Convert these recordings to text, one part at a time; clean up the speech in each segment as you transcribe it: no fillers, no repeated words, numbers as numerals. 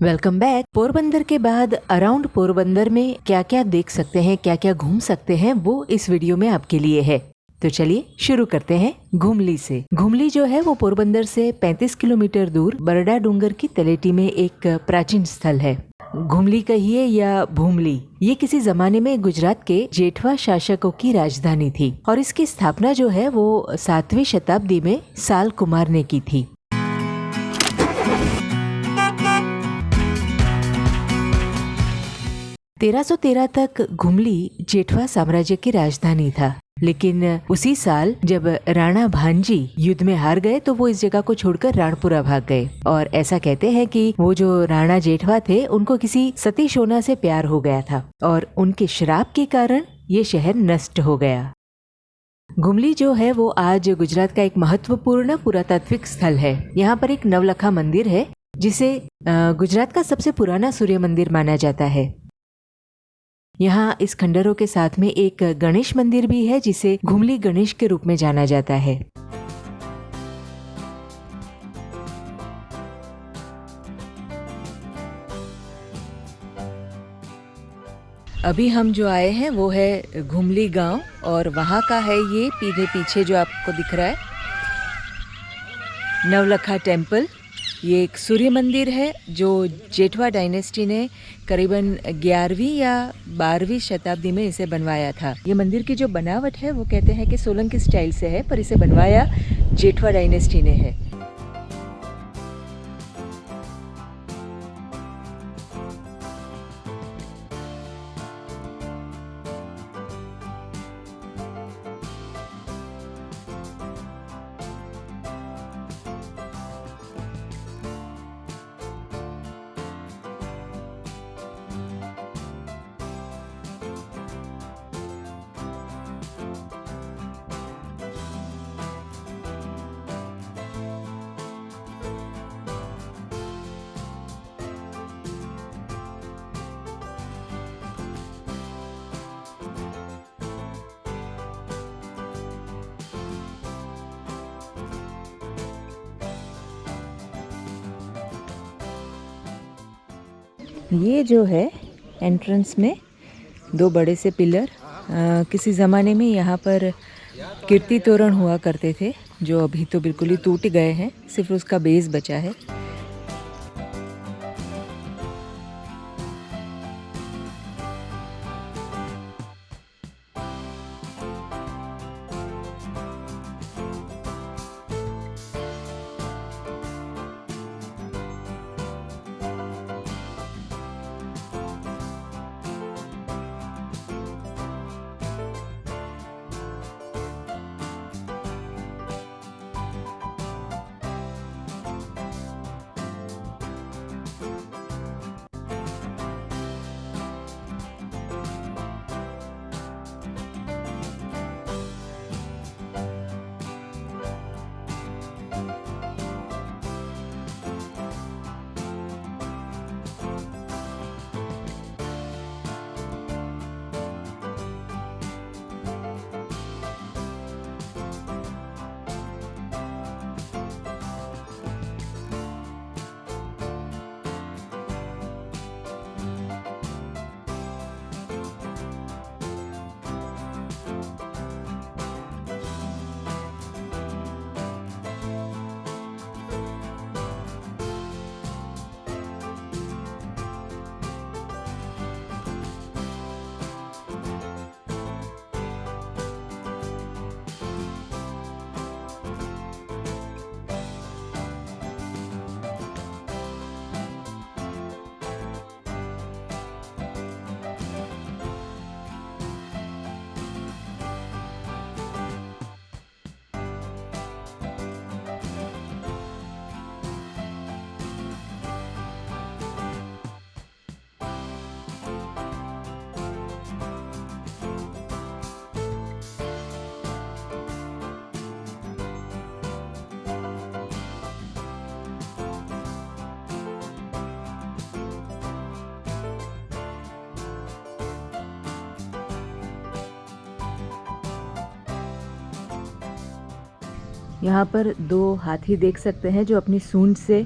Welcome back. Porbandar के बाद around Porbandar में क्या क्या देख सकते हैं, क्या क्या घूम सकते हैं, वो इस वीडियो में आपके लिए है। तो चलिए शुरू करते हैं घुमली से। घुमली जो है वो पोरबंदर से 35 किलोमीटर दूर बरडा डूंगर की तलेटी में एक प्राचीन स्थल है। घुमली कहिए या भूमली, ये किसी जमाने में गुजरात के जेठवा शासकों की राजधानी थी और इसकी स्थापना जो है वो 7वीं शताब्दी में साल कुमार ने की थी। 1313 तक घुमली जेठवा साम्राज्य की राजधानी था, लेकिन उसी साल जब राणा भांजी युद्ध में हार गए तो वो इस जगह को छोड़कर राणपुरा भाग गए। और ऐसा कहते हैं कि वो जो राणा जेठवा थे उनको किसी सती सोना से प्यार हो गया था और उनके श्राप के कारण ये शहर नष्ट हो गया। घुमली जो है वो आज गुजरात का एक महत्वपूर्ण पुरातात्विक स्थल है। यहाँ पर एक नवलखा मंदिर है जिसे गुजरात का सबसे पुराना सूर्य मंदिर माना जाता है। यहाँ इस खंडरों के साथ में एक गणेश मंदिर भी है जिसे घुमली गणेश के रूप में जाना जाता है। अभी हम जो आए हैं वो है घुमली गांव और वहाँ का है ये पीछे जो आपको दिख रहा है नवलखा टेम्पल। ये एक सूर्य मंदिर है जो जेठवा डायनेस्टी ने करीबन 11वीं या 12वीं शताब्दी में इसे बनवाया था। ये मंदिर की जो बनावट है वो कहते हैं कि सोलंकी स्टाइल से है, पर इसे बनवाया जेठवा डायनेस्टी ने है। ये जो है एंट्रेंस में 2 बड़े से पिलर, किसी ज़माने में यहाँ पर कीर्ति तोरण हुआ करते थे जो अभी तो बिल्कुल ही टूट गए हैं, सिर्फ उसका बेस बचा है। यहाँ पर 2 हाथी देख सकते हैं जो अपनी सूंड से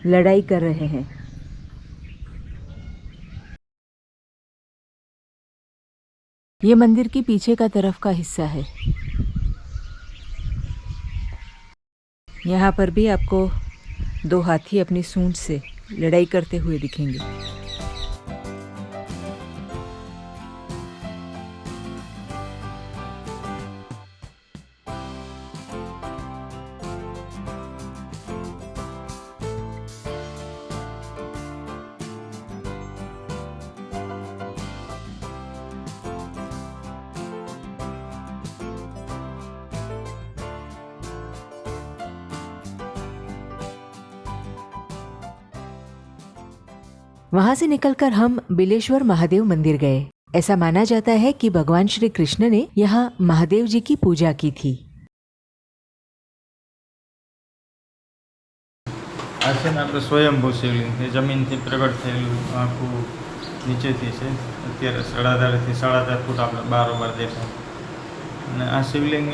लड़ाई कर रहे हैं। ये मंदिर के पीछे का तरफ का हिस्सा है। यहाँ पर भी आपको 2 हाथी अपनी सूंड से लड़ाई करते हुए दिखेंगे। वहां से निकलकर हम बिलेश्वर महादेव मंदिर गए। ऐसा माना जाता है कि भगवान श्री कृष्ण ने यहाँ महादेव जी की पूजा की थी। આ છે ને આપણે સ્વયંભૂ શિવલિંગ એ જમીનથી પ્રગટ થયેલું આખું નીચેથી છે. અત્યારે 4.5 ફૂટ આપણે બારોબાર દેખાય. અને આ શિવલિંગ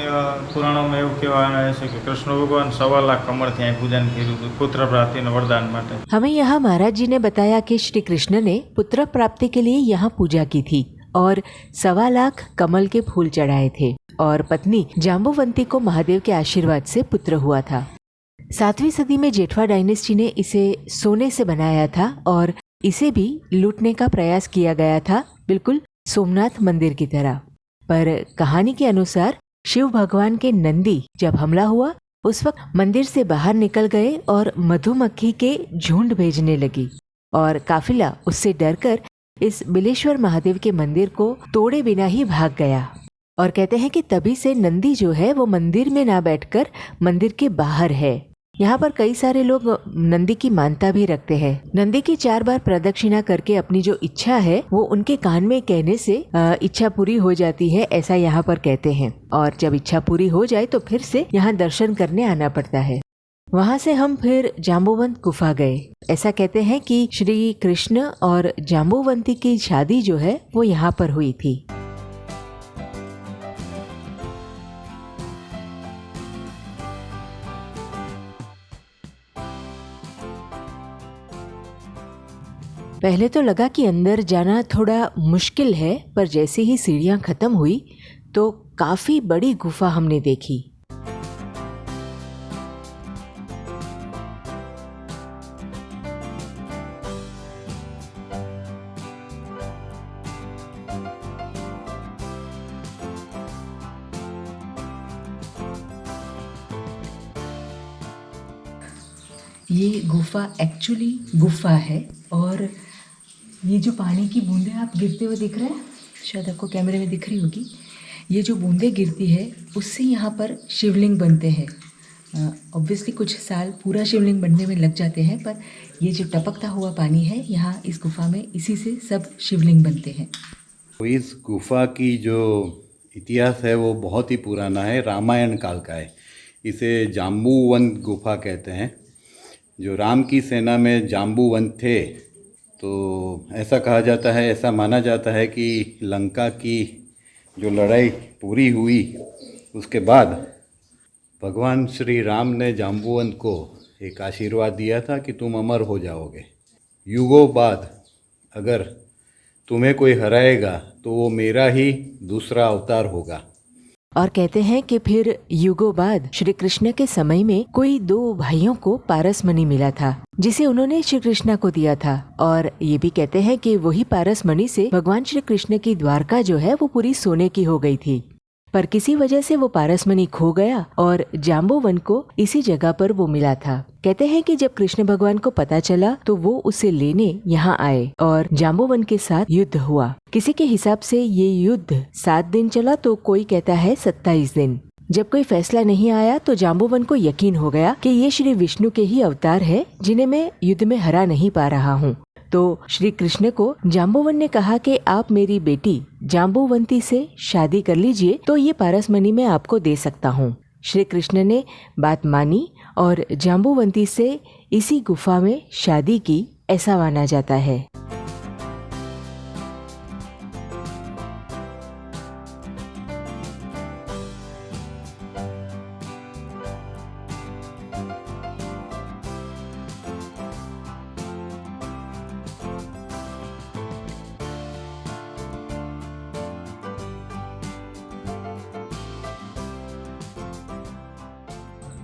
પુરાણોમાં એવું કહેવાય છે કે કૃષ્ણ ભગવાન 1.25 લાખ કમળથી અહીં પૂજન કર્યું હતું પુત્ર પ્રાપ્તિના વરદાન માટે. हमें यहाँ महाराज जी ने बताया कि श्री कृष्ण ने पुत्र प्राप्ति के लिए यहाँ पूजा की थी और 1.25 लाख कमल के फूल चढ़ाए थे और पत्नी जाम्बुवंती को महादेव के आशीर्वाद से पुत्र हुआ था। 7वीं सदी में जेठवा डायनेस्टी ने इसे सोने से बनाया था और इसे भी लूटने का प्रयास किया गया था, बिल्कुल सोमनाथ मंदिर की तरह। पर कहानी के अनुसार शिव भगवान के नंदी जब हमला हुआ उस वक्त मंदिर से बाहर निकल गए और मधुमक्खी के झुंड भेजने लगी और काफिला उससे डरकर इस बिलेश्वर महादेव के मंदिर को तोड़े बिना ही भाग गया। और कहते हैं कि तभी से नंदी जो है वो मंदिर में ना बैठकर मंदिर के बाहर है। यहाँ पर कई सारे लोग नंदी की मानता भी रखते हैं। नंदी की 4 बार प्रदक्षिणा करके अपनी जो इच्छा है वो उनके कान में कहने से इच्छा पूरी हो जाती है, ऐसा यहाँ पर कहते हैं। और जब इच्छा पूरी हो जाए तो फिर से यहाँ दर्शन करने आना पड़ता है। वहाँ से हम फिर जाम्बुवंत गुफा गए। ऐसा कहते हैं कि श्री कृष्ण और जाम्बुवंती की शादी जो है वो यहाँ पर हुई थी। पहले तो लगा कि अंदर जाना थोड़ा मुश्किल है, पर जैसे ही सीढ़ियां खत्म हुई तो काफी बड़ी गुफा हमने देखी। ये गुफा एक्चुअली गुफा है और ये जो पानी की बूंदें आप गिरते हुए दिख रहे हैं, शायद आपको कैमरे में दिख रही होगी, ये जो बूंदें गिरती है उससे यहाँ पर शिवलिंग बनते हैं। ऑब्वियसली कुछ साल पूरा शिवलिंग बनने में लग जाते हैं, पर ये जो टपकता हुआ पानी है यहाँ इस गुफा में, इसी से सब शिवलिंग बनते हैं। तो इस गुफा की जो इतिहास है वो बहुत ही पुराना है, रामायण काल का है। इसे जाम्बुवंत गुफा कहते हैं। जो राम की सेना में जाम्बुवंत थे, तो ऐसा कहा जाता है, ऐसा माना जाता है कि लंका की जो लड़ाई पूरी हुई उसके बाद भगवान श्री राम ने जाम्बुवंत को एक आशीर्वाद दिया था कि तुम अमर हो जाओगे। युगों बाद अगर तुम्हें कोई हराएगा तो वो मेरा ही दूसरा अवतार होगा। और कहते हैं कि फिर युगों बाद श्री कृष्ण के समय में कोई 2 भाइयों को पारस मणि मिला था, जिसे उन्होंने श्री कृष्ण को दिया था। और ये भी कहते हैं कि वही पारस मणि से भगवान श्री कृष्ण की द्वारका जो है वो पूरी सोने की हो गई थी। पर किसी वजह से वो पारस मणि खो गया और जाम्बुवन को इसी जगह पर वो मिला था। कहते हैं कि जब कृष्ण भगवान को पता चला तो वो उसे लेने यहाँ आए और जाम्बुवन के साथ युद्ध हुआ। किसी के हिसाब से ये युद्ध 7 दिन चला, तो कोई कहता है 27 दिन। जब कोई फैसला नहीं आया तो जाम्बुवन को यकीन हो गया कि ये श्री विष्णु के ही अवतार है, जिन्हें मैं युद्ध में हरा नहीं पा रहा हूँ। तो श्री कृष्ण को जाम्बुवन ने कहा कि आप मेरी बेटी जाम्बुवंती से शादी कर लीजिए तो ये पारस मणि मैं आपको दे सकता हूँ। श्री कृष्ण ने बात मानी और जाम्बुवंती से इसी गुफा में शादी की, ऐसा माना जाता है।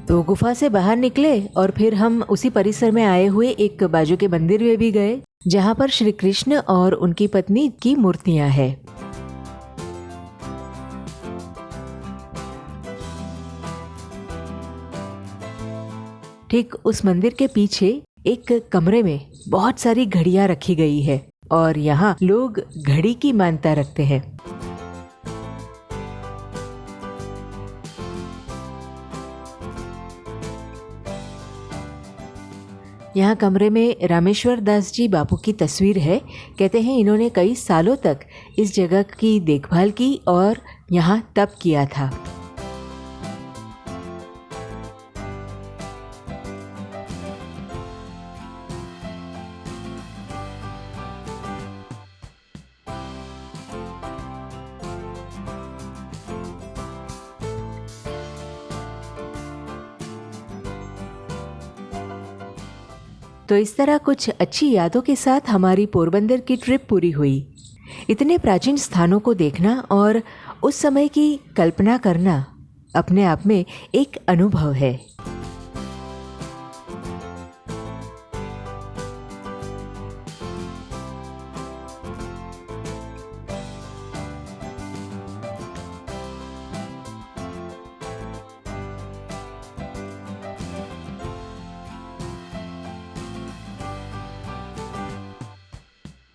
तो गुफा से बाहर निकले और फिर हम उसी परिसर में आए हुए एक बाजू के मंदिर में भी गए, जहाँ पर श्री कृष्ण और उनकी पत्नी की मूर्तियाँ हैं। ठीक उस मंदिर के पीछे एक कमरे में बहुत सारी घड़ियां रखी गई है और यहाँ लोग घड़ी की मान्यता रखते हैं। यहाँ कमरे में रामेश्वर दास जी बापू की तस्वीर है। कहते हैं इन्होंने कई सालों तक इस जगह की देखभाल की और यहाँ तप किया था। तो इस तरह कुछ अच्छी यादों के साथ हमारी पोरबंदर की ट्रिप पूरी हुई। इतने प्राचीन स्थानों को देखना और उस समय की कल्पना करना अपने आप में एक अनुभव है।